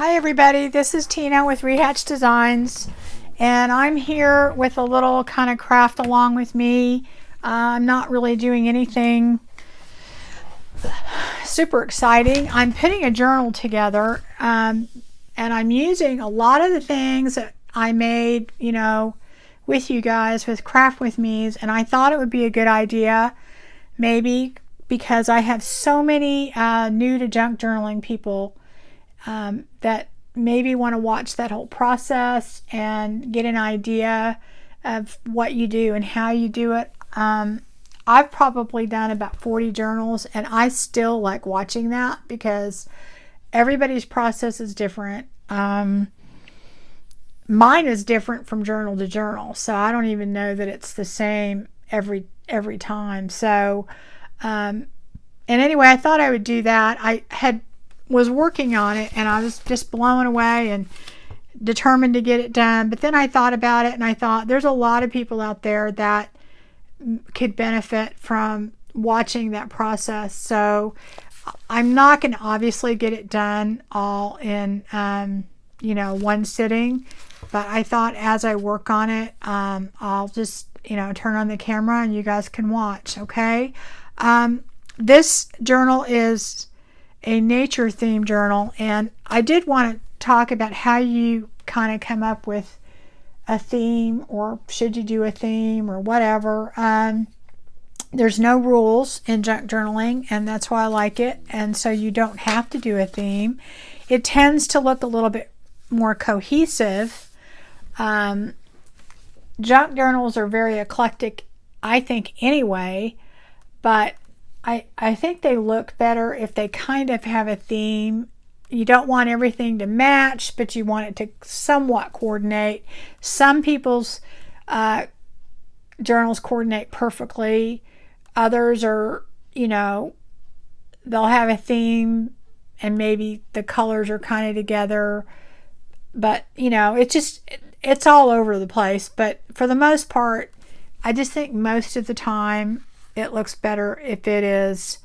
Hi everybody, this is Tina with Rehatch Designs, and I'm here with a little kind of craft along with me. I'm not really doing anything super exciting. I'm putting a journal together, and I'm using a lot of the things that I made, with you guys with Craft With Me's, and I thought it would be a good idea, maybe because I have so many new to junk journaling people that maybe want to watch that whole process and get an idea of what you do and how you do it. I've probably done about 40 journals, and I still like watching that because everybody's process is different. Mine is different from journal to journal, so I don't even know that it's the same every time. So and anyway, I thought I would do that. I was working on it, and I was just blown away and determined to get it done. But then I thought about it, and I thought there's a lot of people out there that could benefit from watching that process. So I'm not going to obviously get it done all in one sitting, but I thought as I work on it, I'll just turn on the camera and you guys can watch. Okay. This journal is a nature theme journal, and I did want to talk about how you kind of come up with a theme, or should you do a theme or whatever. There's no rules in junk journaling, and that's why I like it, and so you don't have to do a theme. It tends to look a little bit more cohesive. Junk journals are very eclectic, I think, anyway, but I think they look better if they kind of have a theme. You don't want everything to match, but you want it to somewhat coordinate. Some people's journals coordinate perfectly. Others are, they'll have a theme and maybe the colors are kind of together. But, it's all over the place. But for the most part, I just think most of the time it looks better if it is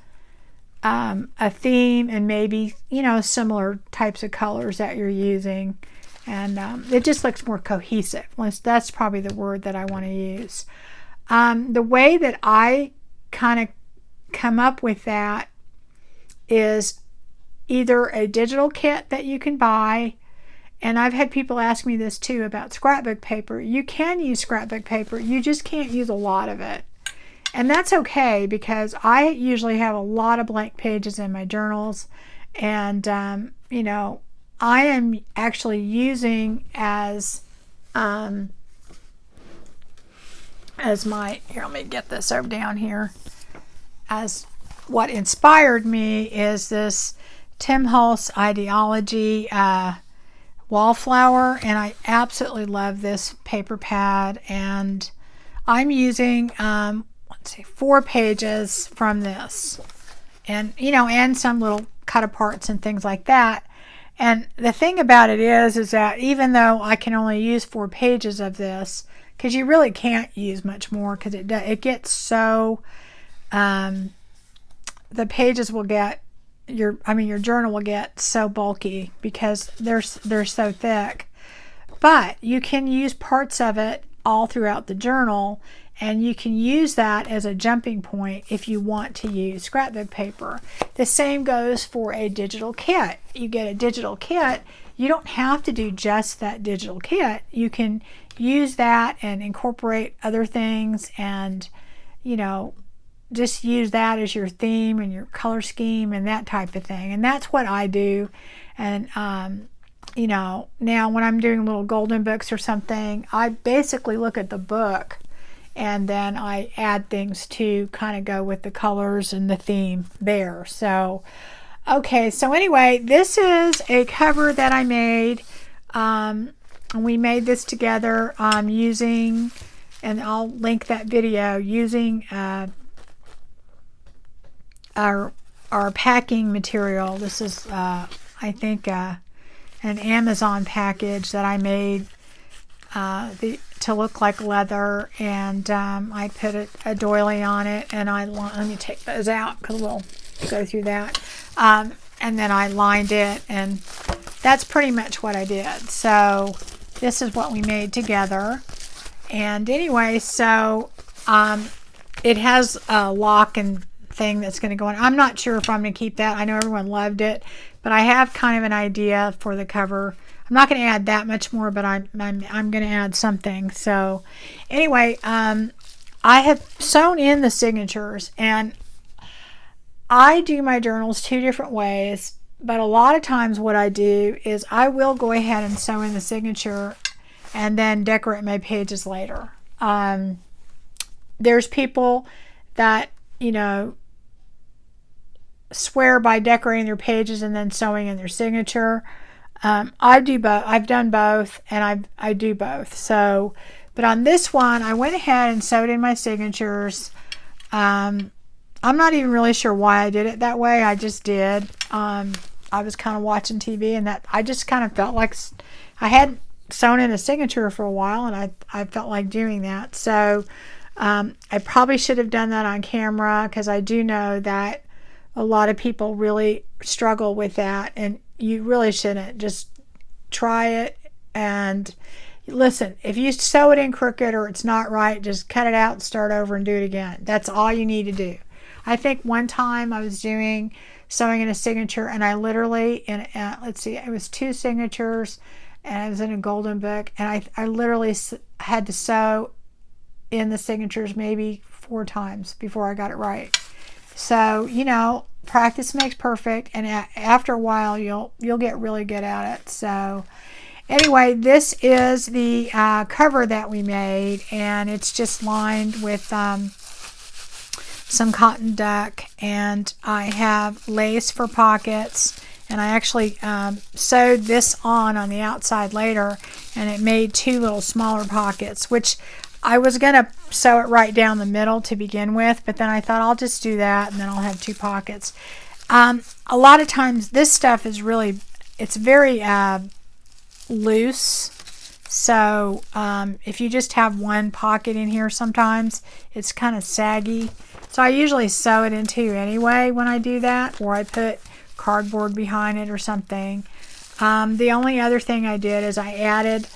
a theme and maybe similar types of colors that you're using, and it just looks more cohesive. That's probably the word that I want to use. The way that I kind of come up with that is either a digital kit that you can buy, and I've had people ask me this too about scrapbook paper. You can use scrapbook paper, you just can't use a lot of it. And that's okay, because I usually have a lot of blank pages in my journals, and I am actually using as my, here, let me get this over down here, as what inspired me is this Tim Holtz Ideology wallflower, and I absolutely love this paper pad, and I'm using 4 pages from this, and and some little cut aparts and things like that. And the thing about it is that even though I can only use 4 pages of this, because you really can't use much more, because it gets so the pages will get your journal will get so bulky because they're so thick. But you can use parts of it all throughout the journal, and you can use that as a jumping point if you want to use scrapbook paper. The same goes for a digital kit. You get a digital kit, you don't have to do just that digital kit. You can use that and incorporate other things, and just use that as your theme and your color scheme and that type of thing. And that's what I do. And now when I'm doing little golden books or something, I basically look at the book, and then I add things to kind of go with the colors and the theme there. So, okay, so anyway, this is a cover that I made. We made this together using, and I'll link that video, using our packing material. This is, I think, an Amazon package that I made to look like leather, and I put a doily on it, and let me take those out because we'll go through that, and then I lined it and that's pretty much what I did. So this is what we made together. And anyway, so it has a lock and thing that's going to go on. I'm not sure if I'm going to keep that. I know everyone loved it, but I have kind of an idea for the cover. I'm not going to add that much more, but I'm going to add something. So anyway, I have sewn in the signatures, and I do my journals 2 different ways, but a lot of times what I do is I will go ahead and sew in the signature and then decorate my pages later. There's people that, you know, swear by decorating their pages and then sewing in their signature. I do both. I've done both, and I do both. So, but on this one, I went ahead and sewed in my signatures. I'm not even really sure why I did it that way. I just did. I was kind of watching TV, and that I just kind of felt like I hadn't sewn in a signature for a while, and I felt like doing that. So I probably should have done that on camera, because I do know that a lot of people really struggle with that, and you really shouldn't. Just try it, and listen, if you sew it in crooked or it's not right, just cut it out and start over and do it again. That's all you need to do. I think one time I was doing sewing in a signature, and I literally, let's see, it was 2 signatures, and I was in a golden book, and I literally had to sew in the signatures maybe 4 times before I got it right. So, you know, practice makes perfect, and after a while you'll get really good at it. So anyway, this is the cover that we made, and it's just lined with some cotton duck, and I have lace for pockets, and I actually sewed this on the outside later, and it made 2 little smaller pockets, which I was going to sew it right down the middle to begin with, but then I thought I'll just do that, and then I'll have 2 pockets. A lot of times this stuff is really, it's very loose. So if you just have 1 pocket in here, sometimes it's kind of saggy. So I usually sew it in 2 anyway when I do that, or I put cardboard behind it or something. The only other thing I did is I added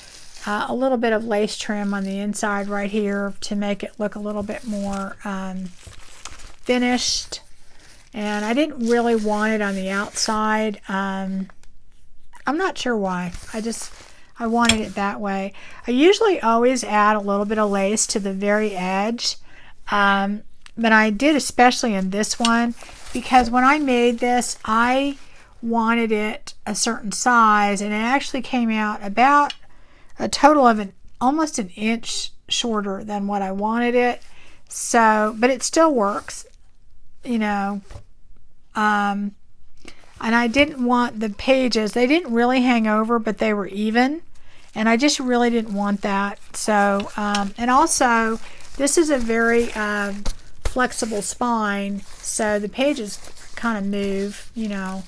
a little bit of lace trim on the inside right here to make it look a little bit more finished, and I didn't really want it on the outside. I'm not sure why. I wanted it that way. I usually always add a little bit of lace to the very edge, but I did especially in this one, because when I made this I wanted it a certain size, and it actually came out about a total of almost an inch shorter than what I wanted it. So, but it still works, you know. And I didn't want the pages, they didn't really hang over, but they were even, and I just really didn't want that. So, and also this is a very flexible spine, so the pages kind of move, you know.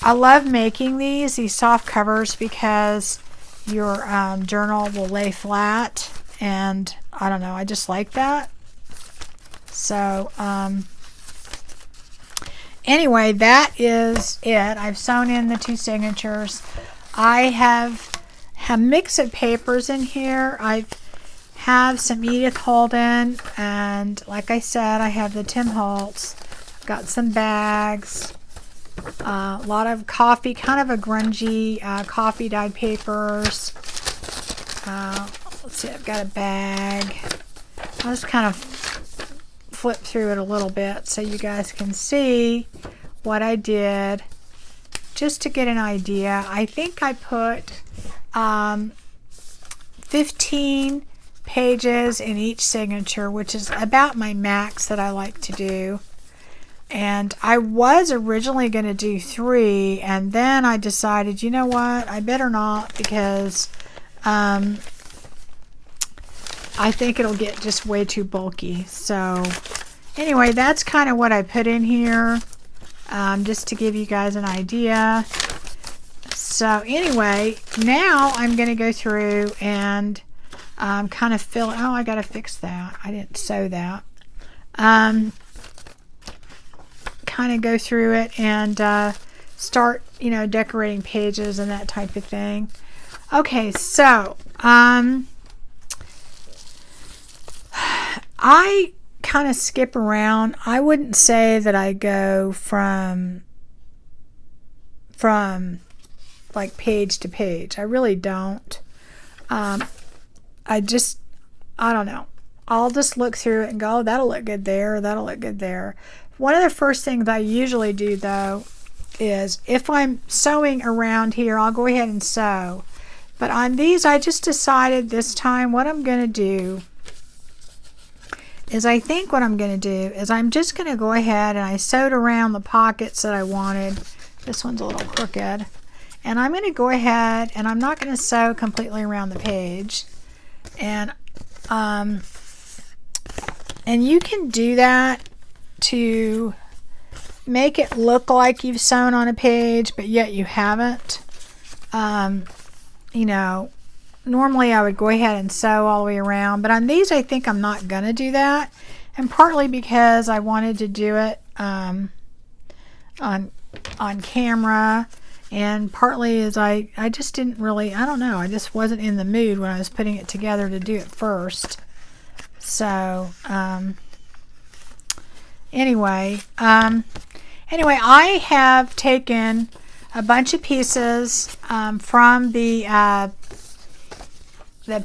I love making these soft covers because your journal will lay flat, and I don't know, I just like that. So anyway, that is it. I've sewn in the 2 signatures. I have a mix of papers in here. I have some Edith Holden, and like I said, I have the Tim Holtz. I've got some bags, a lot of coffee, kind of a grungy coffee dyed papers. Let's see, I've got a bag. I'll just kind of flip through it a little bit so you guys can see what I did, just to get an idea. I think I put 15 pages in each signature, which is about my max that I like to do. And I was originally going to do 3, and then I decided, you know what, I better not, because I think it'll get just way too bulky. So anyway, that's kind of what I put in here, just to give you guys an idea. So anyway, now I'm going to go through and kind of fill. Oh, I got to fix that. I didn't sew that. Kind of go through it and start, you know, decorating pages and that type of thing. Okay, so I kind of skip around. I wouldn't say that I go from like page to page. I really don't. I don't know. I'll just look through it and go, oh, that'll look good there, that'll look good there. One of the first things I usually do, though, is if I'm sewing around here, I'll go ahead and sew. But on these, I just decided this time what I'm going to do is I'm just going to go ahead and I sewed around the pockets that I wanted. This one's a little crooked. And I'm going to go ahead and I'm not going to sew completely around the page. And you can do that to make it look like you've sewn on a page, but yet you haven't. You know, normally I would go ahead and sew all the way around, but on these I think I'm not going to do that. And partly because I wanted to do it on camera, and partly is I just didn't really, I don't know, I just wasn't in the mood when I was putting it together to do it first. So anyway, I have taken a bunch of pieces from the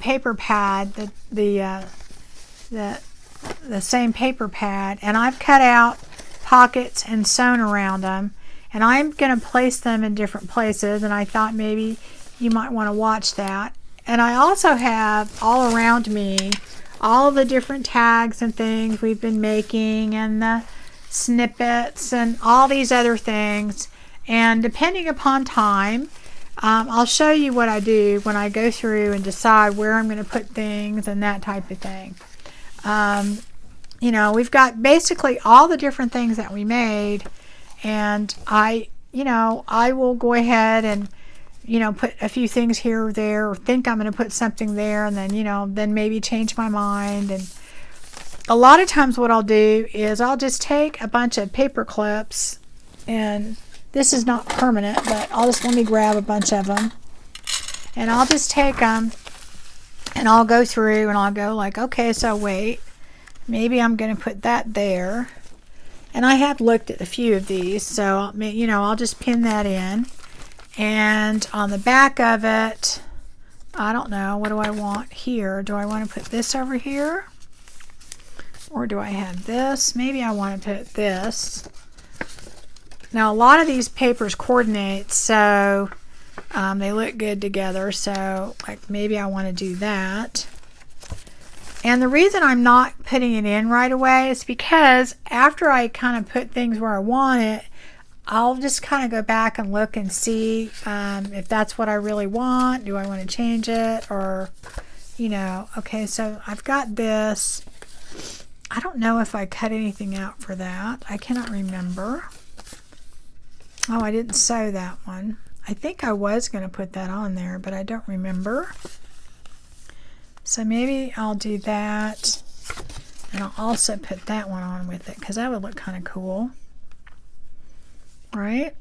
paper pad, the same paper pad, and I've cut out pockets and sewn around them, and I'm going to place them in different places, and I thought maybe you might want to watch that. And I also have all around me all the different tags and things we've been making, and the snippets and all these other things. And depending upon time, I'll show you what I do when I go through and decide where I'm going to put things and that type of thing. You know, we've got basically all the different things that we made, and I will go ahead and, you know, put a few things here or there, or think I'm going to put something there, and then, you know, then maybe change my mind. And a lot of times what I'll do is I'll just take a bunch of paper clips, and this is not permanent, but let me grab a bunch of them, and I'll just take them and I'll go through and I'll go like, okay, so wait, maybe I'm going to put that there. And I have looked at a few of these, so, you know, I'll just pin that in. And on the back of it, I don't know, what do I want here? Do I want to put this over here? Or do I have this? Maybe I want to put this. Now, a lot of these papers coordinate, so they look good together. So, like, maybe I want to do that. And the reason I'm not putting it in right away is because after I kind of put things where I want it, I'll just kind of go back and look and see if that's what I really want. Do I want to change it? Or, you know, okay, so I've got this. I don't know if I cut anything out for that. I cannot remember. Oh, I didn't sew that one. I think I was going to put that on there, but I don't remember. So maybe I'll do that, and I'll also put that one on with it, because that would look kind of cool, right?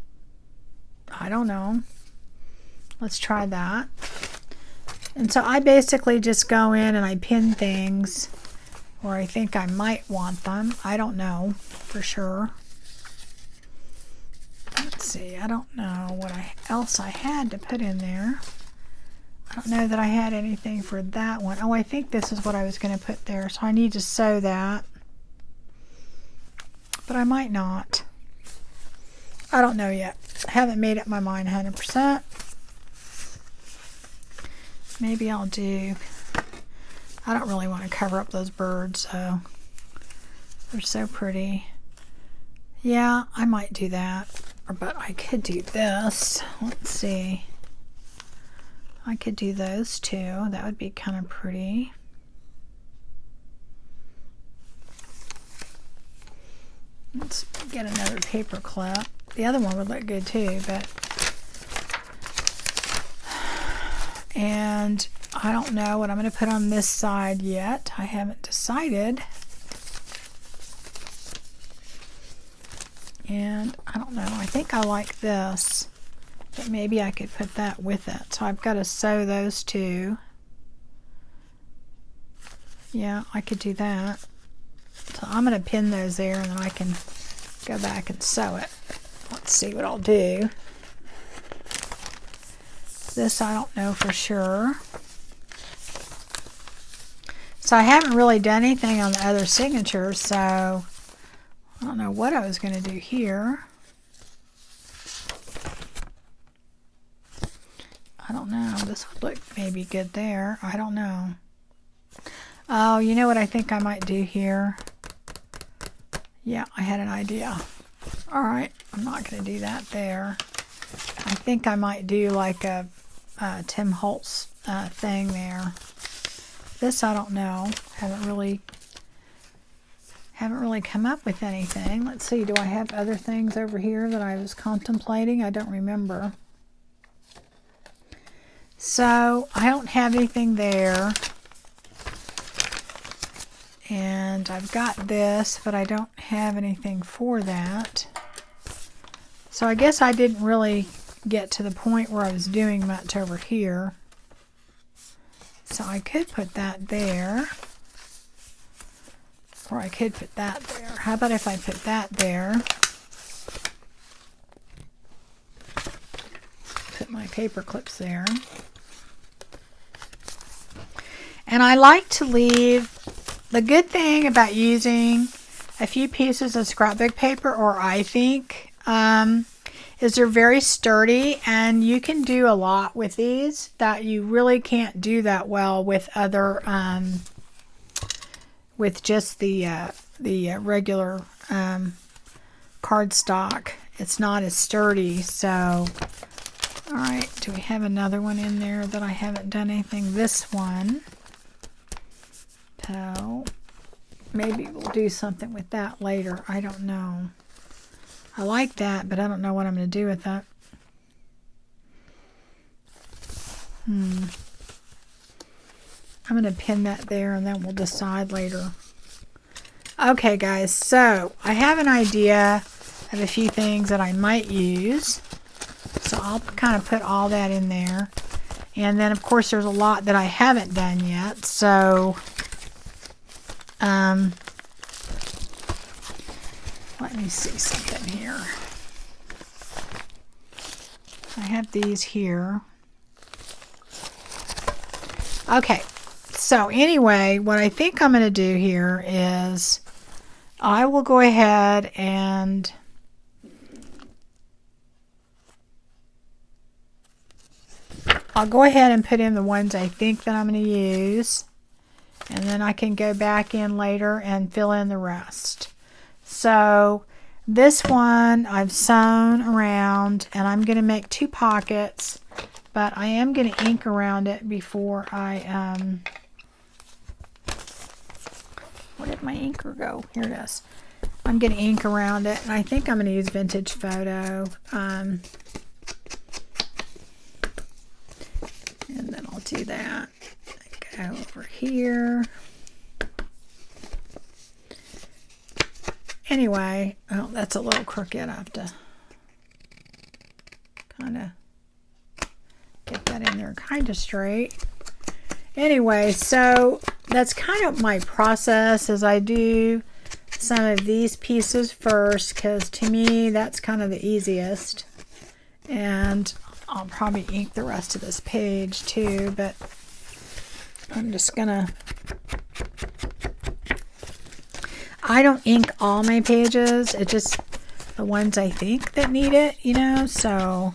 I don't know. Let's try that. And so I basically just go in and I pin things where I think I might want them. I don't know for sure. Let's see, I don't know what else I had to put in there. I don't know that I had anything for that one. Oh, I think this is what I was going to put there, so I need to sew that. But I might not. I don't know yet. I haven't made up my mind 100%. Maybe I'll do... I don't really want to cover up those birds, so they're so pretty. Yeah, I might do that. But I could do this. Let's see. I could do those two. That would be kind of pretty. Let's get another paper clip. The other one would look good too, but... And I don't know what I'm going to put on this side yet. I haven't decided. And I don't know. I think I like this, but maybe I could put that with it. So I've got to sew those two. Yeah, I could do that. So I'm going to pin those there, and then I can go back and sew it. Let's see what I'll do. This I don't know for sure. So I haven't really done anything on the other signatures, so I don't know what I was going to do here. I don't know. This would look maybe good there. I don't know. Oh, you know what I think I might do here? Yeah, I had an idea. All right, I'm not going to do that there. I think I might do like a Tim Holtz thing there. This I don't know. Haven't really come up with anything. Let's see. Do I have other things over here that I was contemplating? I don't remember. So I don't have anything there. And I've got this, but I don't have anything for that. So I guess I didn't really get to the point where I was doing much over here. So I could put that there. Or I could put that there. How about if I put that there? Put my paper clips there. And I like to leave, the good thing about using a few pieces of scrapbook paper, or I think, is they're very sturdy, and you can do a lot with these that you really can't do that well with other, with just the regular cardstock. It's not as sturdy. So, all right, do we have another one in there that I haven't done anything? This one. So maybe we'll do something with that later. I don't know. I like that, but I don't know what I'm going to do with that. I'm going to pin that there, and then we'll decide later. Okay, guys, so I have an idea of a few things that I might use. So I'll kind of put all that in there. And then, of course, there's a lot that I haven't done yet. So, let me see something here. I have these here. Okay, so anyway, what I think I'm going to do here is I will go ahead and I'll go ahead and put in the ones I think that I'm going to use, and then I can go back in later and fill in the rest. So this one I've sewn around, and I'm going to make 2 pockets, but I am going to ink around it before I, where did my inker go? Here it is. I'm going to ink around it, and I think I'm going to use Vintage Photo. And then I'll do that. Go over here. Anyway, oh, that's a little crooked. I have to kind of get that in there kind of straight. Anyway, so that's kind of my process, as I do some of these pieces first, because to me that's kind of the easiest. And I'll probably ink the rest of this page too, but I'm just gonna, I don't ink all my pages, it's just the ones I think that need it, you know, so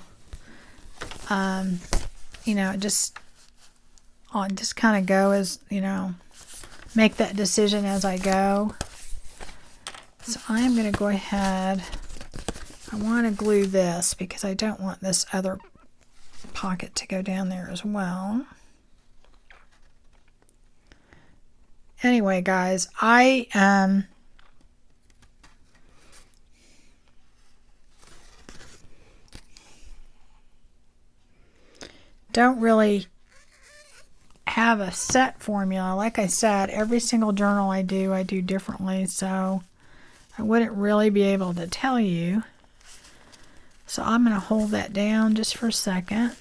you know, I'll just kind of go as, you know, make that decision as I go. So I'm going to go ahead, I want to glue this because I don't want this other pocket to go down there as well. Anyway, guys, I don't really have a set formula. Like I said, every single journal I do differently, so I wouldn't really be able to tell you. So I'm going to hold that down just for a second.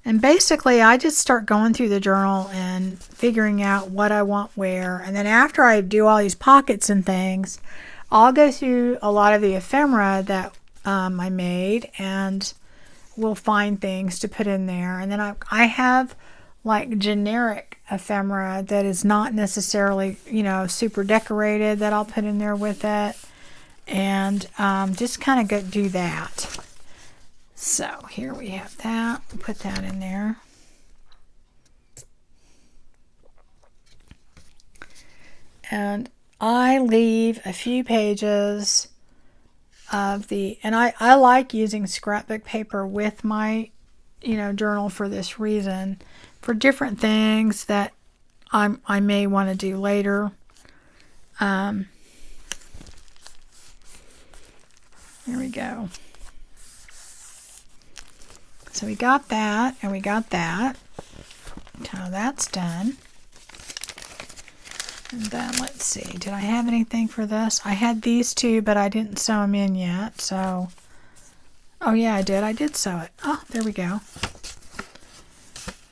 And basically, I just start going through the journal and figuring out what I want where. And then after I do all these pockets and things, I'll go through a lot of the ephemera that I made, and we'll find things to put in there. And then I have like generic ephemera that is not necessarily, you know, super decorated that I'll put in there with it. And just kind of go do that. So here we have that. We'll put that in there. And I leave a few pages of the, and I like using scrapbook paper with my, you know, journal for this reason, for different things that I may want to do later. Here we go. So we got that, and we got that. So that's done. And then let's see, did I have anything for this? I had these two, but I didn't sew them in yet. So, oh yeah, I did sew it. Oh, there we go.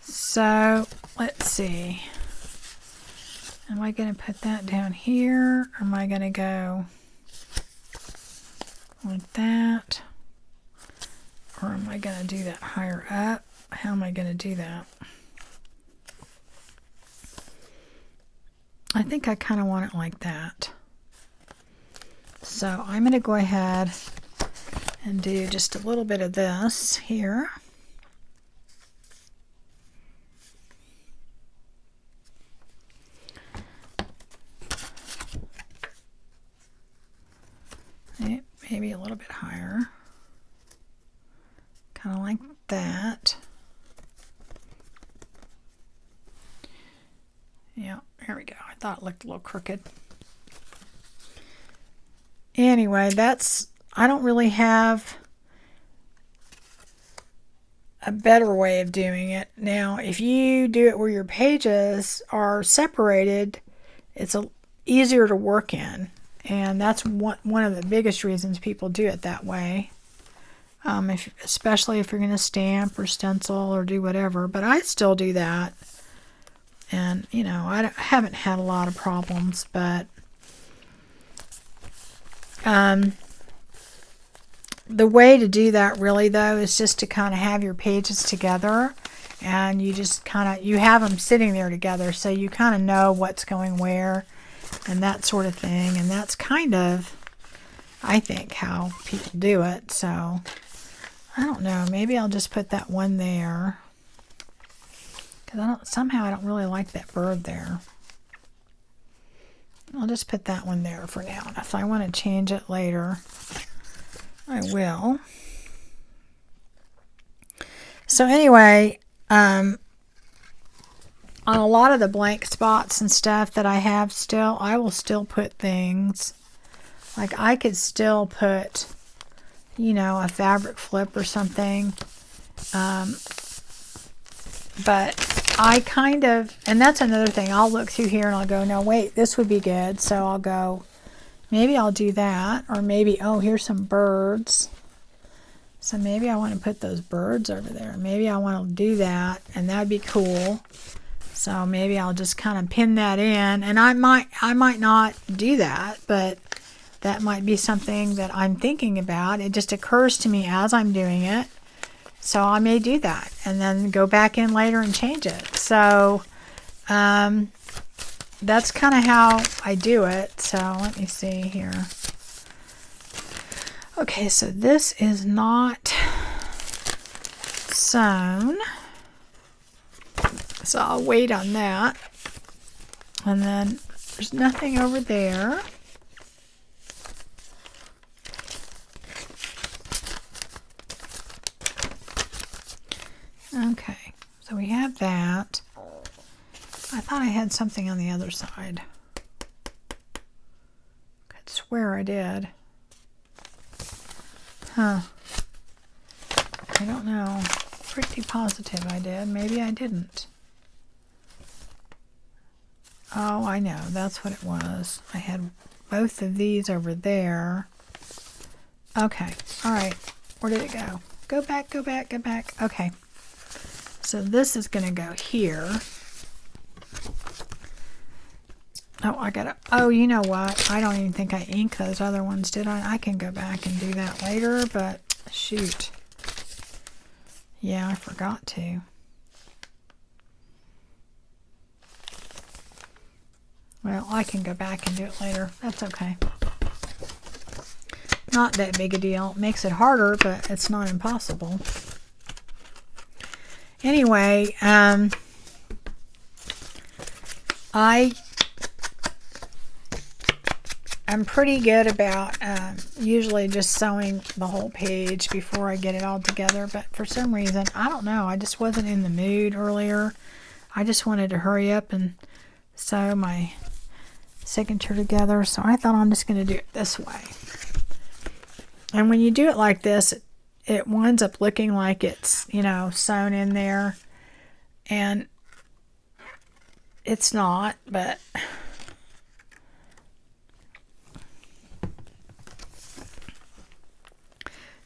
So let's see. Am I going to put that down here? Or am I going to go like that? Or am I going to do that higher up? How am I going to do that? I think I kind of want it like that. So I'm going to go ahead and do just a little bit of this here. Maybe a little bit higher. Kind of like that. Yeah, there we go. I thought it looked a little crooked. Anyway, I don't really have a better way of doing it. Now, if you do it where your pages are separated, it's easier to work in. And that's one of the biggest reasons people do it that way. Especially if you're going to stamp or stencil or do whatever. But I still do that. And, you know, I haven't had a lot of problems. But the way to do that really, though, is just to kind of have your pages together. And you just you have them sitting there together. So you kind of know what's going where. And that sort of thing. And that's kind of, I think, how people do it. So, I don't know. Maybe I'll just put that one there. Because somehow I don't really like that bird there. I'll just put that one there for now. And if I want to change it later, I will. So anyway, on a lot of the blank spots and stuff that I have still, I will still put things. Like I could still put, you know, a fabric flip or something. But I kind of, and that's another thing, I'll look through here and I'll go, no, wait, this would be good. So I'll go, maybe I'll do that. Or maybe, oh, here's some birds. So maybe I want to put those birds over there. Maybe I want to do that, and that would be cool. So maybe I'll just kind of pin that in, and I might not do that, but that might be something that I'm thinking about. It just occurs to me as I'm doing it. So I may do that and then go back in later and change it. So that's kind of how I do it. So let me see here. Okay, so this is not sewn. So I'll wait on that. And then there's nothing over there. Okay, so we have that. I thought I had something on the other side. Could swear I did. Huh. I don't know. Pretty positive I did. Maybe I didn't. Oh, I know. That's what it was. I had both of these over there. Okay, all right. Where did it go? Go back, go back, go back. Okay. So this is going to go here. Oh, I gotta, oh, you know what? I don't even think I inked those other ones, did I? I can go back and do that later, but shoot. Yeah, I forgot to. Well, I can go back and do it later. That's okay. Not that big a deal. It makes it harder, but it's not impossible. Anyway, I'm pretty good about usually just sewing the whole page before I get it all together, but for some reason, I don't know, I just wasn't in the mood earlier. I just wanted to hurry up and sew my signature together, so I thought I'm just going to do it this way. And when you do it like this, it winds up looking like it's, you know, sewn in there, and it's not, but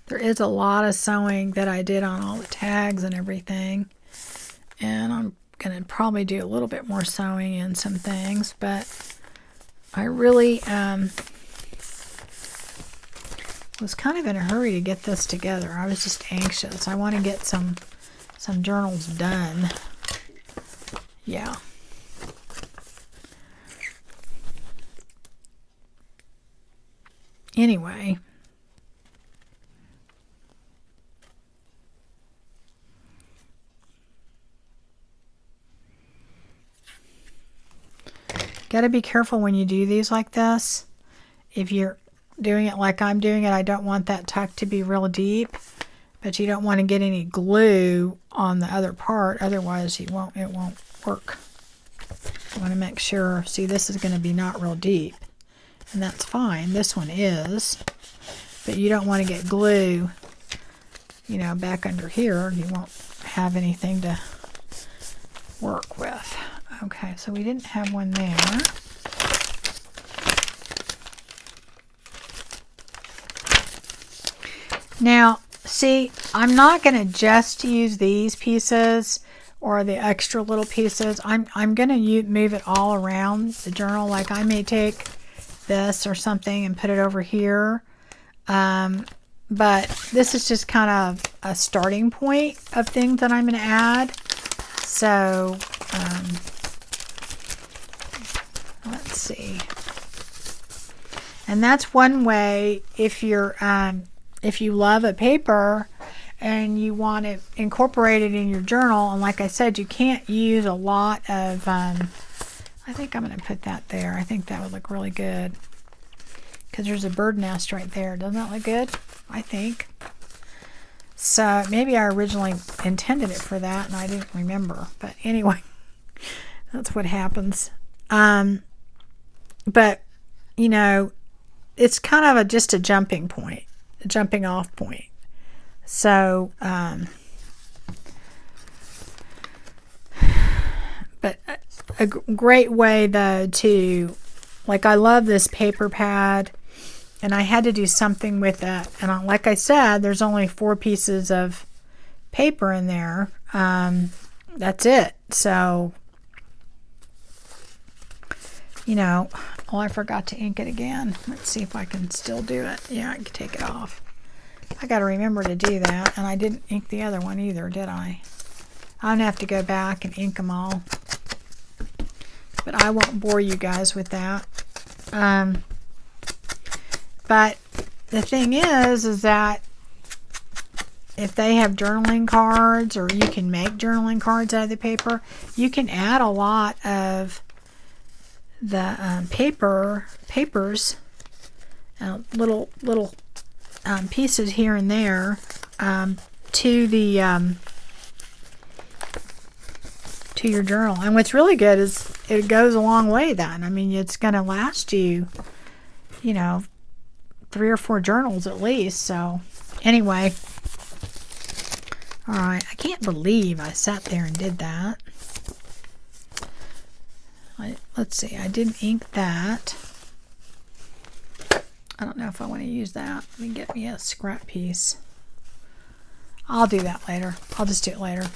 there is a lot of sewing that I did on all the tags and everything, and I'm going to probably do a little bit more sewing in some things, but I really was kind of in a hurry to get this together. I was just anxious. I want to get some journals done. Yeah. Anyway. Got to be careful when you do these like this. If you're doing it like I'm doing it, I don't want that tuck to be real deep, but you don't want to get any glue on the other part, otherwise it won't work. I want to make sure, see, this is going to be not real deep, and that's fine. This one is, but you don't want to get glue, you know, back under here. You won't have anything to work with. Okay, so we didn't have one there. Now, see, I'm not going to just use these pieces or the extra little pieces. I'm going to move it all around the journal. Like I may take this or something and put it over here. But this is just kind of a starting point of things that I'm going to add. So, let's see. And that's one way if you're if you love a paper and you want to incorporate it in your journal, and like I said, you can't use a lot of I think I'm going to put that there. I think that would look really good because there's a bird nest right there. Doesn't that look good? I think so. Maybe I originally intended it for that and I didn't remember, but anyway, that's what happens. But you know, it's kind of just a jumping point, a jumping off point. So, but a great way though to, like, I love this paper pad, and I had to do something with that. And like I said, there's only 4 pieces of paper in there. That's it. So, you know, oh, I forgot to ink it again. Let's see if I can still do it. Yeah, I can take it off. I got to remember to do that. And I didn't ink the other one either, did I? I'm going to have to go back and ink them all. But I won't bore you guys with that. But the thing is that if they have journaling cards, or you can make journaling cards out of the paper, you can add a lot of the papers, little pieces here and there, to the to your journal. And what's really good is it goes a long way then. I mean, it's going to last you, you know, 3 or 4 journals at least. So anyway, all right, I can't believe I sat there and did that. Let's see, I didn't ink that. I don't know if I want to use that. Let me get me a scrap piece. I'll do that later. I'll just do it later.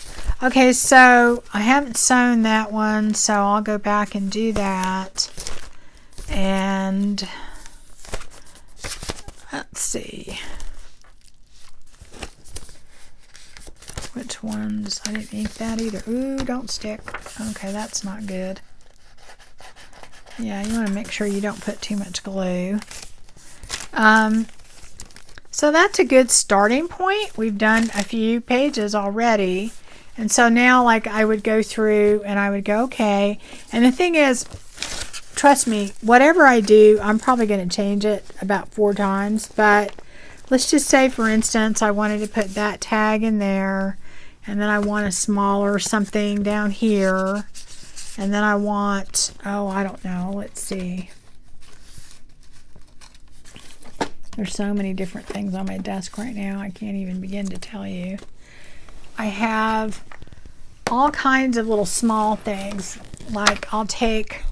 Okay, so I haven't sewn that one, so I'll go back and do that. And let's see. Which ones? I didn't ink that either. Ooh, don't stick. Okay, that's not good. Yeah, you want to make sure you don't put too much glue. So that's a good starting point. We've done a few pages already. And so now, like, I would go through and I would go, okay. And the thing is, trust me, whatever I do, I'm probably going to change it about 4 times. But let's just say, for instance, I wanted to put that tag in there. And then I want a smaller something down here. And then I want, oh, I don't know. Let's see. There's so many different things on my desk right now. I can't even begin to tell you. I have all kinds of little small things. Like I'll take,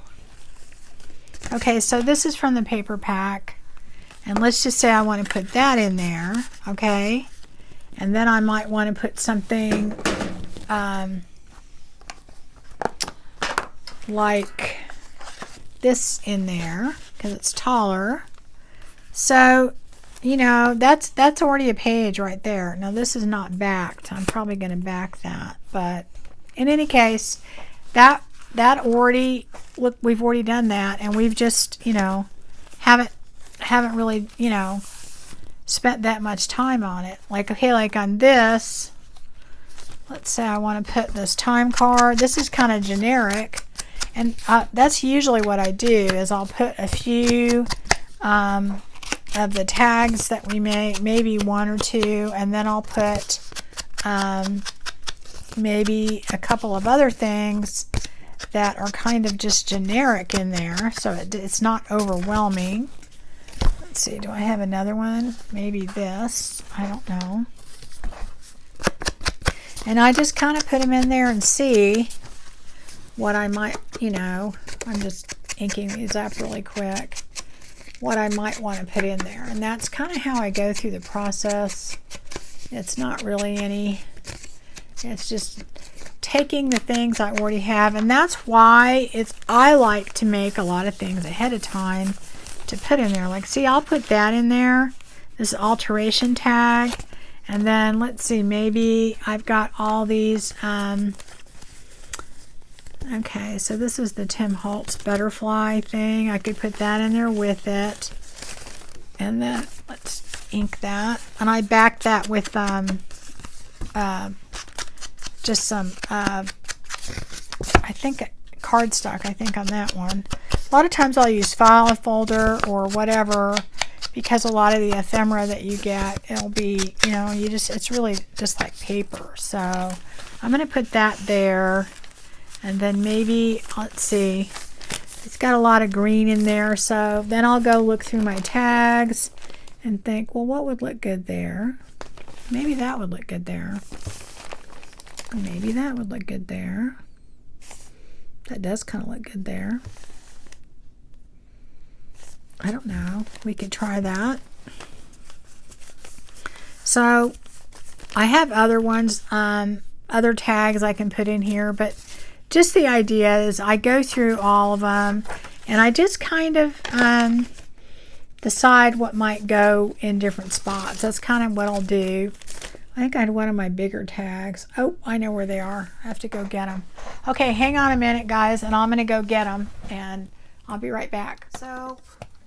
okay, so this is from the paper pack. And let's just say I want to put that in there, okay? And then I might want to put something like this in there because it's taller. So, you know, that's already a page right there. Now this is not backed. I'm probably going to back that, but in any case, that already, look, we've already done that, and we've just, you know, haven't really, you know, spent that much time on it. Like, okay, like on this, let's say I want to put this time card. This is kind of generic, and that's usually what I do is I'll put a few of the tags that we make, maybe 1 or 2, and then I'll put maybe a couple of other things that are kind of just generic in there, so it's not overwhelming. Let's see, do I have another one? Maybe this, I don't know. And I just kind of put them in there and see what I might, you know, I'm just inking these up really quick, what I might want to put in there. And that's kind of how I go through the process. It's not really any, it's just taking the things I already have. And that's why I like to make a lot of things ahead of time to put in there. Like, see, I'll put that in there, this alteration tag. And then let's see, maybe I've got all these, okay, so this is the Holtz Butterfly thing. I could put that in there with it. And then let's ink that. And I backed that with just some, I think cardstock, I think on that one. A lot of times I'll use file folder or whatever, because a lot of the ephemera that you get, it'll be, you know, it's really just like paper. So I'm going to put that there. And then maybe, let's see, it's got a lot of green in there. So then I'll go look through my tags and think, well, what would look good there? Maybe that would look good there. Maybe that would look good there. That does kind of look good there. I don't know. We could try that. So I have other ones, other tags I can put in here, but just the idea is I go through all of them and I just kind of decide what might go in different spots. That's kind of what I'll do. I think I had one of my bigger tags. Oh, I know where they are. I have to go get them. Okay, hang on a minute, guys, and I'm going to go get them, and I'll be right back. So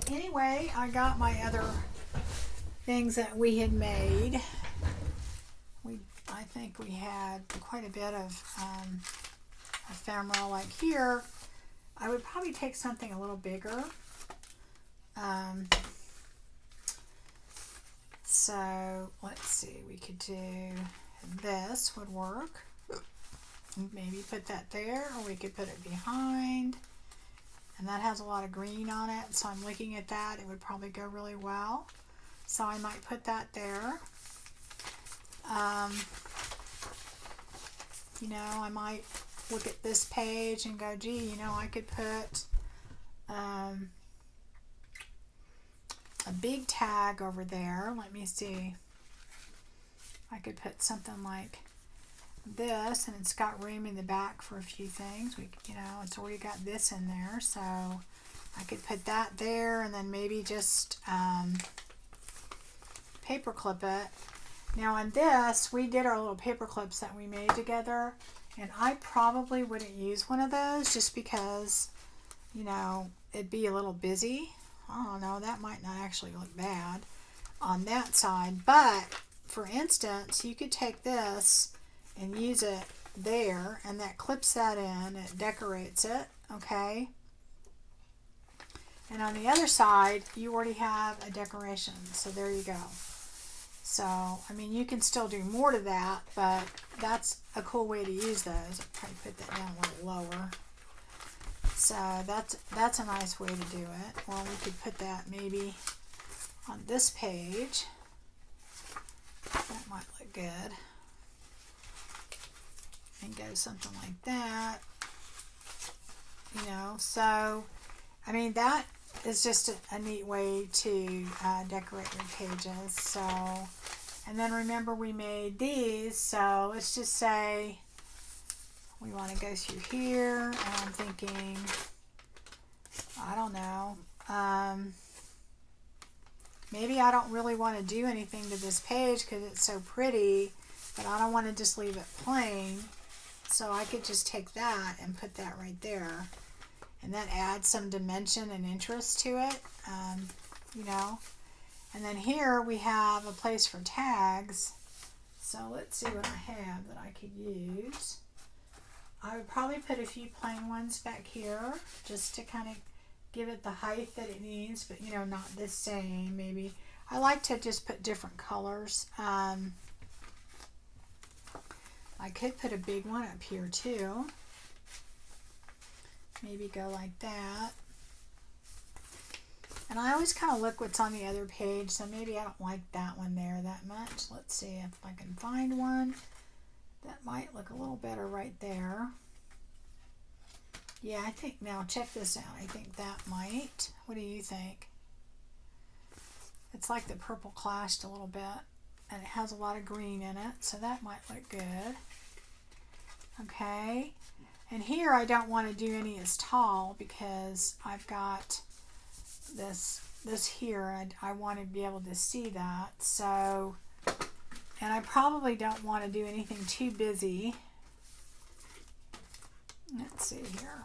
anyway, I got my other things that we had made. I think we had quite a bit of ephemera. Like here, I would probably take something a little bigger. So let's see, we could do this would work. Maybe put that there, or we could put it behind. And that has a lot of green on it, so I'm looking at that. It would probably go really well. So I might put that there. You know, I might look at this page and go, gee, you know, I could put a big tag over there. Let me see. I could put something like this, and it's got room in the back for a few things. It's already got this in there, so I could put that there, and then maybe just paper clip it. Now on this, we did our little paper clips that we made together, and I probably wouldn't use one of those just because, it'd be a little busy. I don't know, that might not actually look bad on that side, but for instance, you could take this and use it there, and that clips that in, it decorates it, okay? And on the other side, you already have a decoration, so there you go. So, I mean, you can still do more to that, but that's a cool way to use those. I'll probably put that down a little lower. So that's a nice way to do it. Or we could put that maybe on this page. That might look good. And go something like that. So, I mean, that is just a neat way to decorate your pages. So, and then remember we made these, so let's just say we want to go through here, and I'm thinking, I don't know, maybe I don't really want to do anything to this page because it's so pretty, but I don't want to just leave it plain, so I could just take that and put that right there. And that adds some dimension and interest to it, And then here we have a place for tags. So let's see what I have that I could use. I would probably put a few plain ones back here just to kind of give it the height that it needs, but not the same. Maybe I like to just put different colors. I could put a big one up here too. Maybe go like that. And I always kind of look what's on the other page, so maybe I don't like that one there that much. Let's see if I can find one that might look a little better right there. Yeah, I think, now check this out. I think that might. What do you think? It's like the purple clashed a little bit, and it has a lot of green in it, so that might look good. Okay. And here I don't want to do any as tall because I've got this here, and I want to be able to see that. So, and I probably don't want to do anything too busy. Let's see here.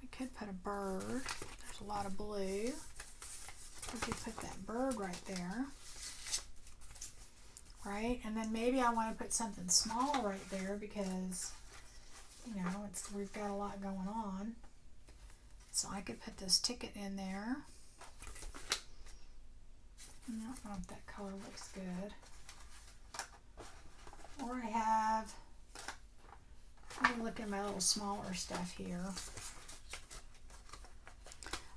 We could put a bird. There's a lot of blue. We could put that bird right there. Right? And then maybe I want to put something small right there because we've got a lot going on. So I could put this ticket in there. I don't know if that color looks good. Or I have, let me look at my little smaller stuff here.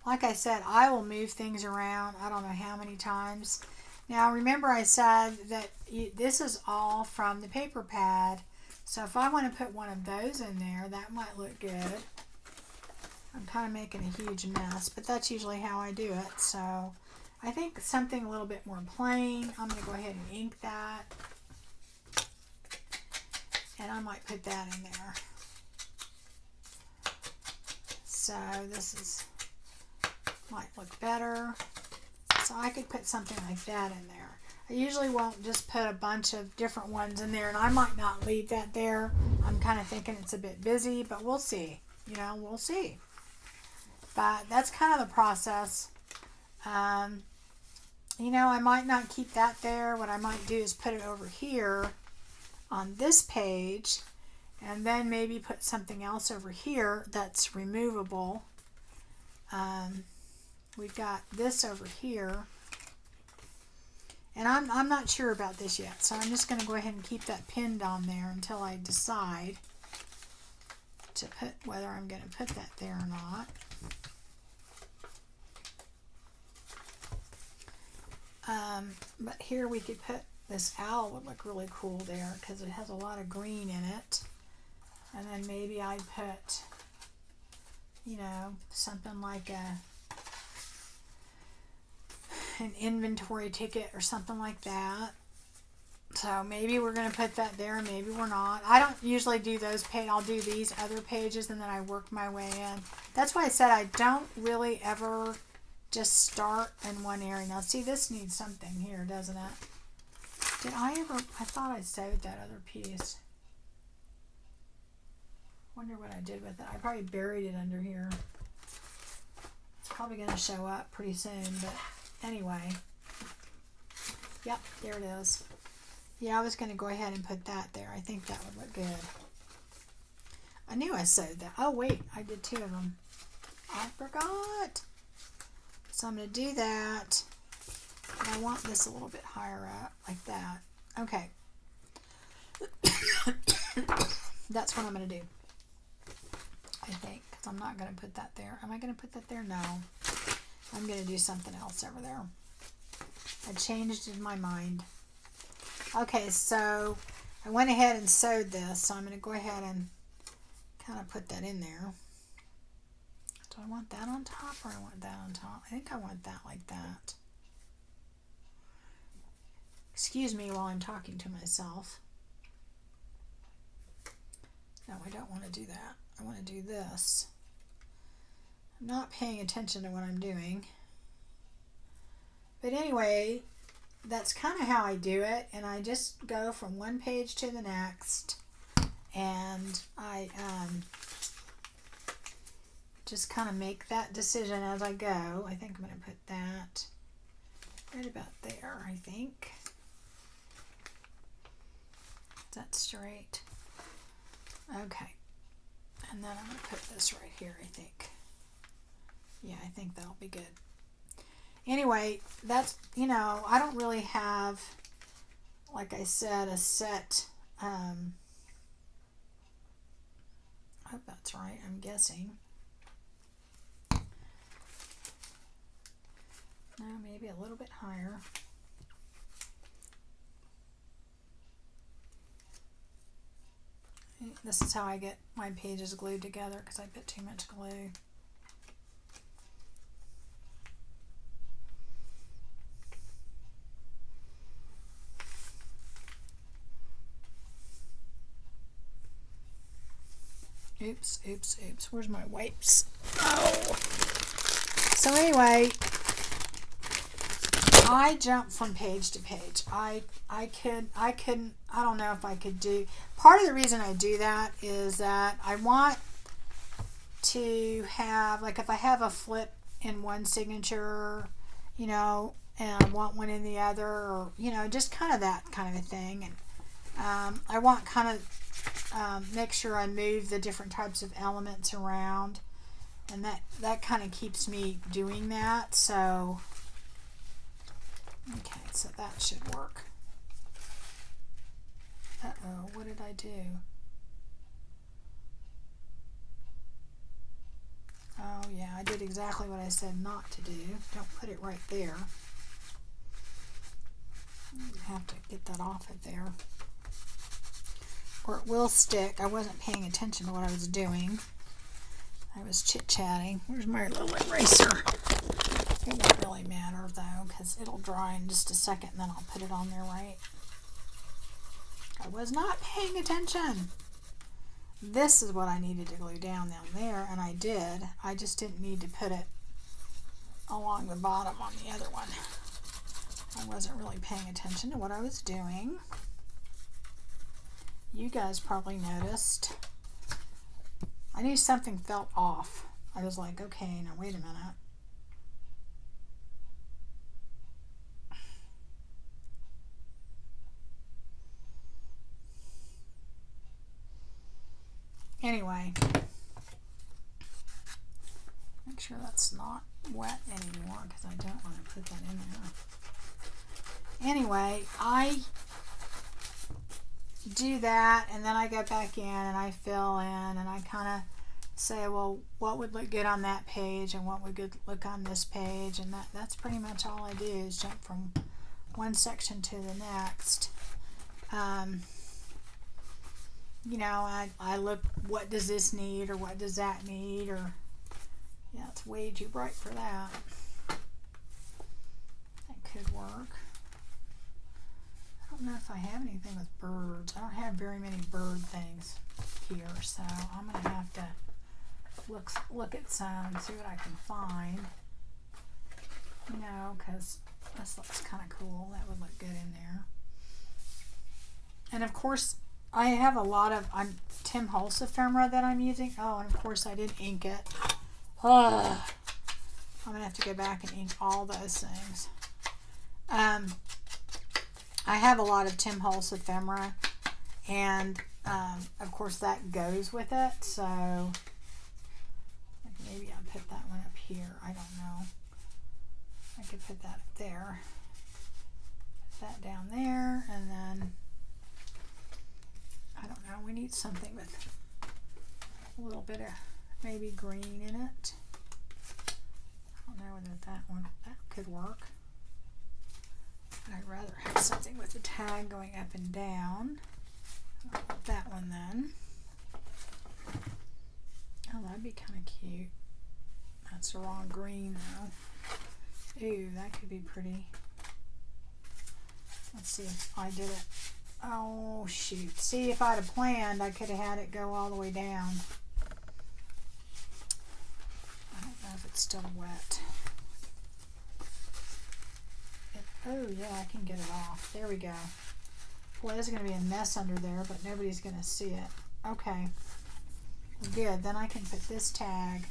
Like I said, I will move things around. I don't know how many times. Now remember I said that this is all from the paper pad. So if I want to put one of those in there, that might look good. I'm kind of making a huge mess, but that's usually how I do it. So I think something a little bit more plain. I'm going to go ahead and ink that. And I might put that in there. So this might look better. So I could put something like that in there. I usually won't just put a bunch of different ones in there, and I might not leave that there. I'm kind of thinking it's a bit busy, but we'll see. We'll see. But that's kind of the process. I might not keep that there. What I might do is put it over here on this page, and then maybe put something else over here that's removable. We've got this over here. And I'm not sure about this yet, so I'm just going to go ahead and keep that pinned on there until I decide to put whether I'm going to put that there or not. But here we could put this owl, would look really cool there because it has a lot of green in it. And then maybe I'd put, something like an inventory ticket or something like that. So maybe we're going to put that there, maybe we're not. I don't usually do those pages. I'll do these other pages and then I work my way in. That's why I said I don't really ever just start in one area. Now see, this needs something here, doesn't it? Did I ever, I thought I sewed that other piece. Wonder what I did with it. I probably buried it under here. It's probably going to show up pretty soon, but anyway. Yep, there it is. Yeah, I was going to go ahead and put that there. I think that would look good. I knew I sewed that. Oh, wait, I did 2 of them. I forgot. So I'm going to do that. And I want this a little bit higher up, like that. Okay. That's what I'm going to do. I think, because I'm not going to put that there. Am I going to put that there? No. I'm going to do something else over there. I changed in my mind. Okay, so I went ahead and sewed this, so I'm going to go ahead and kind of put that in there. Do I want that on top or I want that on top? I think I want that like that. Excuse me while I'm talking to myself. No, I don't want to do that. I want to do this. I'm not paying attention to what I'm doing. But anyway, that's kind of how I do it, and I just go from one page to the next, and I just kind of make that decision as I go. I think I'm going to put that right about there, I think. Is that straight? Okay. And then I'm going to put this right here, I think. Yeah, I think that'll be good. Anyway, that's, you know, I don't really have, like I said, a set, I hope that's right, I'm guessing. No, maybe a little bit higher. This is how I get my pages glued together because I put too much glue. Oops, oops, oops. Where's my wipes? Oh. So anyway, I jump from page to page. I don't know if I could do. Part of the reason I do that is that I want to have, like if I have a flip in one signature, you know, and I want one in the other, or, you know, just kind of that kind of a thing. And I want kind of make sure I move the different types of elements around, and that kind of keeps me doing that. So okay, so that should work. Uh-oh, what did I do? Oh yeah, I did exactly what I said not to do. Don't put it right there. I have to get that off of there, or it will stick. I wasn't paying attention to what I was doing. I was chit-chatting. Where's my little eraser? It won't really matter though, because it'll dry in just a second and then I'll put it on there, right? I was not paying attention. This is what I needed to glue down there, and I did. I just didn't need to put it along the bottom on the other one. I wasn't really paying attention to what I was doing. You guys probably noticed. I knew something felt off. I was like, okay, now wait a minute. Anyway, make sure that's not wet anymore because I don't want to put that in there. Anyway, I do that, and then I go back in and I fill in, and I kind of say, well, what would look good on that page and what would look on this page, and that's pretty much all I do is jump from one section to the next. You know, I look, what does this need, or what does that need, or, yeah, it's way too bright for that. I could work. I don't know if I have anything with birds. I don't have very many bird things here, so I'm going to have to look at some and see what I can find. You know, because this looks kind of cool. That would look good in there. And of course, I have a lot of Tim Holtz ephemera that I'm using. Oh, and of course I didn't ink it. Ugh. I'm going to have to go back and ink all those things. I have a lot of Tim Holtz ephemera, and of course that goes with it, so maybe I'll put that one up here. I don't know. I could put that up there. Put that down there, and then I don't know. We need something with a little bit of maybe green in it. I don't know whether that could work. I'd rather have something with the tag going up and down. I'll put that one then. Oh, that'd be kind of cute. That's the wrong green though. Ooh, that could be pretty. Let's see if I did it. Oh shoot. See, if I'd have planned, I could have had it go all the way down. I don't know if it's still wet. Oh yeah, I can get it off. There we go. Boy, there's going to be a mess under there, but nobody's going to see it. Okay. Good. Then I can put this tag.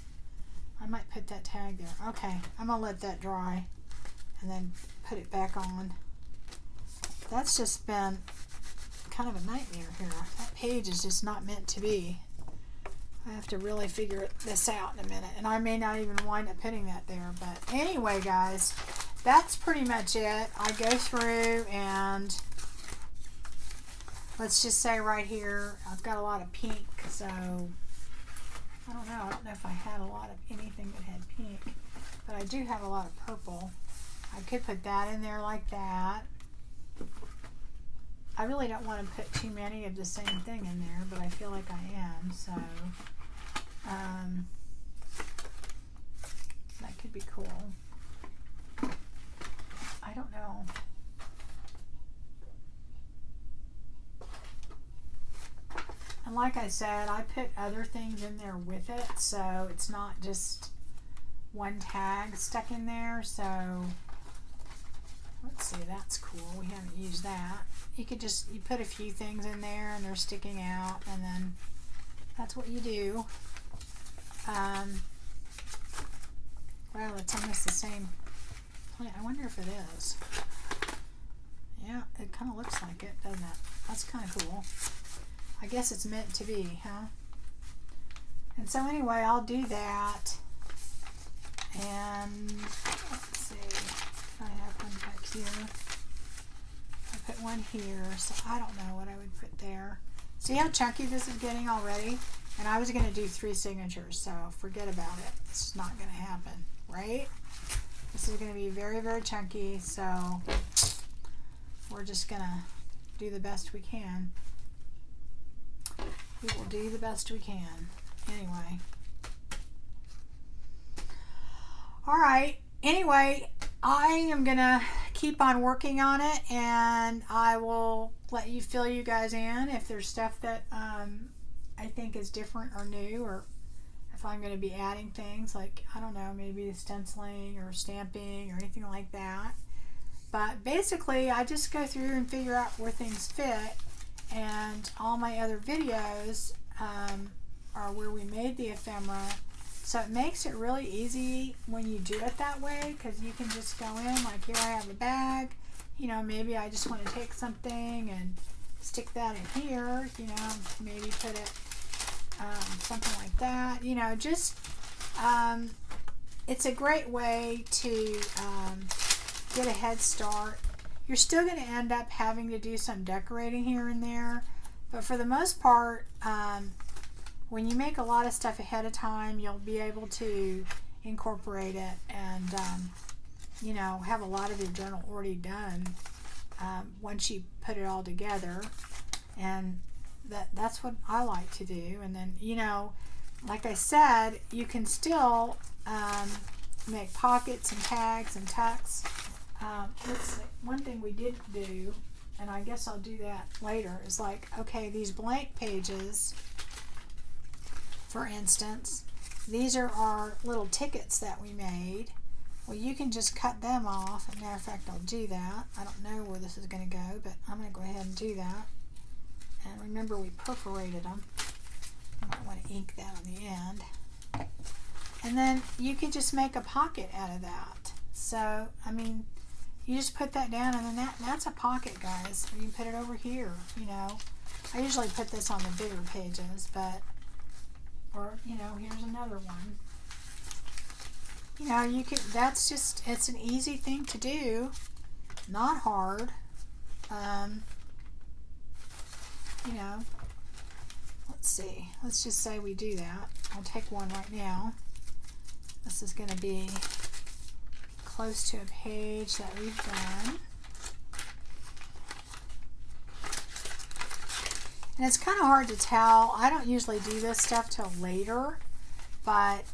I might put that tag there. Okay. I'm going to let that dry and then put it back on. That's just been kind of a nightmare here. That page is just not meant to be. I have to really figure this out in a minute. And I may not even wind up putting that there. But anyway, guys, that's pretty much it. I go through and let's just say right here, I've got a lot of pink, so I don't know. I don't know if I had a lot of anything that had pink, but I do have a lot of purple. I could put that in there like that. I really don't want to put too many of the same thing in there, but I feel like I am, so that could be cool. I don't know. And like I said, I put other things in there with it, so it's not just one tag stuck in there. So let's see, that's cool. We haven't used that. You put a few things in there and they're sticking out, and then that's what you do. Well, it's almost the same plant. I wonder if it is. Yeah, it kind of looks like it, doesn't it? That's kind of cool. I guess it's meant to be, huh? And so anyway, I'll do that. And let's see, I have one back here. I put one here, so I don't know what I would put there. See how chunky this is getting already? And I was going to do 3 signatures, so forget about it. It's not going to happen, right? This is going to be very, very chunky, so we're just going to do the best we can. We will do the best we can. Anyway. Alright. Anyway, I am going to keep on working on it, and I will let you fill you guys in if there's stuff that I think is different or new, or if I'm going to be adding things like, I don't know, maybe stenciling or stamping or anything like that. But basically, I just go through and figure out where things fit, and all my other videos are where we made the ephemera. So it makes it really easy when you do it that way, because you can just go in, like here I have a bag, you know, maybe I just want to take something and stick that in here, you know, maybe put it something like that, you know, just it's a great way to get a head start. You're still going to end up having to do some decorating here and there, but for the most part, when you make a lot of stuff ahead of time, you'll be able to incorporate it and you know, have a lot of your journal already done once you put it all together. And that's what I like to do. And then, you know, like I said, you can still make pockets and tags and tucks let's see, one thing we did do, and I guess I'll do that later, is like, okay, these blank pages, for instance, these are our little tickets that we made. Well, you can just cut them off. As a matter of fact, I'll do that. I don't know where this is going to go, but I'm going to go ahead and do that. And remember, we perforated them. I might want to ink that on the end. And then you can just make a pocket out of that. So, I mean, you just put that down, and then that's a pocket, guys. You can put it over here, you know. I usually put this on the bigger pages, but, or, you know, here's another one. You know, you can, that's just, it's an easy thing to do, not hard. You know, let's see, let's just say we do that. I'll take one right now. This is going to be close to a page that we've done. And it's kind of hard to tell. I don't usually do this stuff till later, but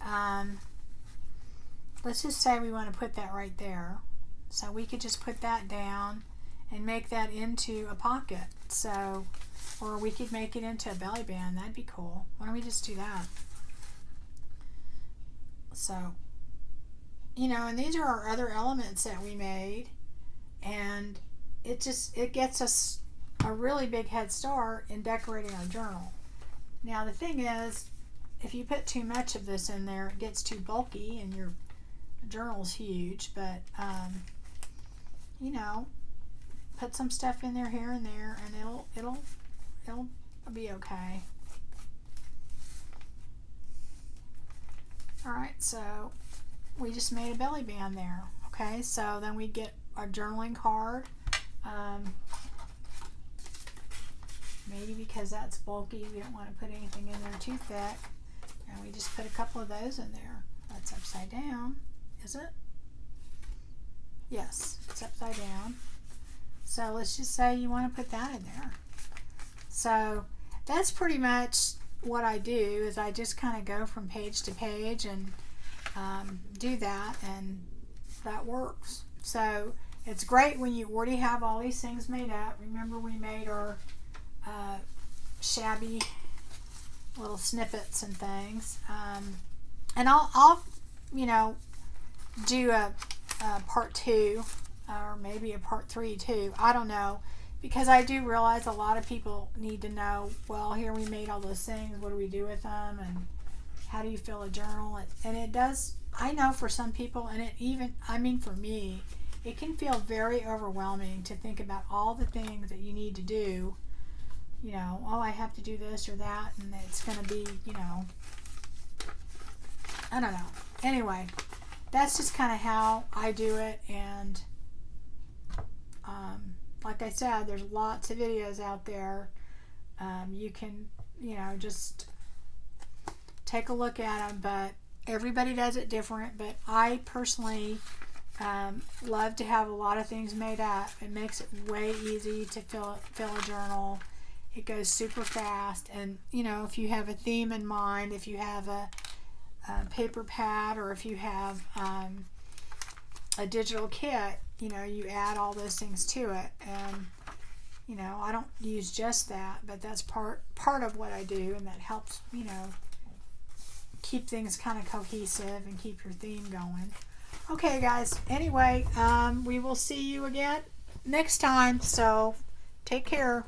let's just say we want to put that right there. So we could just put that down and make that into a pocket. So, or we could make it into a belly band. That'd be cool. Why don't we just do that? So, you know, and these are our other elements that we made, and it gets us a really big head start in decorating our journal. Now the thing is, if you put too much of this in there, it gets too bulky and your journal's huge. But you know, put some stuff in there here and there, and it'll be okay. All right, so we just made a belly band there. Okay, so then we get our journaling card. Maybe because that's bulky, we don't want to put anything in there too thick. And we just put a couple of those in there. That's upside down, is it? Yes, it's upside down. So let's just say you want to put that in there. So that's pretty much what I do, is I just kind of go from page to page and do that, and that works. So it's great when you already have all these things made up. Remember, we made our shabby little snippets and things, and I'll you know, do a part 2 or maybe a part 3 too. I don't know, because I do realize a lot of people need to know, well, here we made all those things, what do we do with them, and how do you fill a journal? And it does, I know for some people, and it even, I mean for me, it can feel very overwhelming to think about all the things that you need to do. You know, oh, I have to do this or that, and it's going to be, you know, I don't know. Anyway, that's just kind of how I do it, and like I said, there's lots of videos out there. You can, you know, just take a look at them, but everybody does it different. But I personally love to have a lot of things made up. It makes it way easy to fill a journal. It goes super fast, and you know, if you have a theme in mind, if you have a paper pad, or if you have a digital kit, you know, you add all those things to it. And you know, I don't use just that, but that's part of what I do, and that helps, you know, keep things kind of cohesive and keep your theme going. Okay guys, anyway, we will see you again next time, so take care.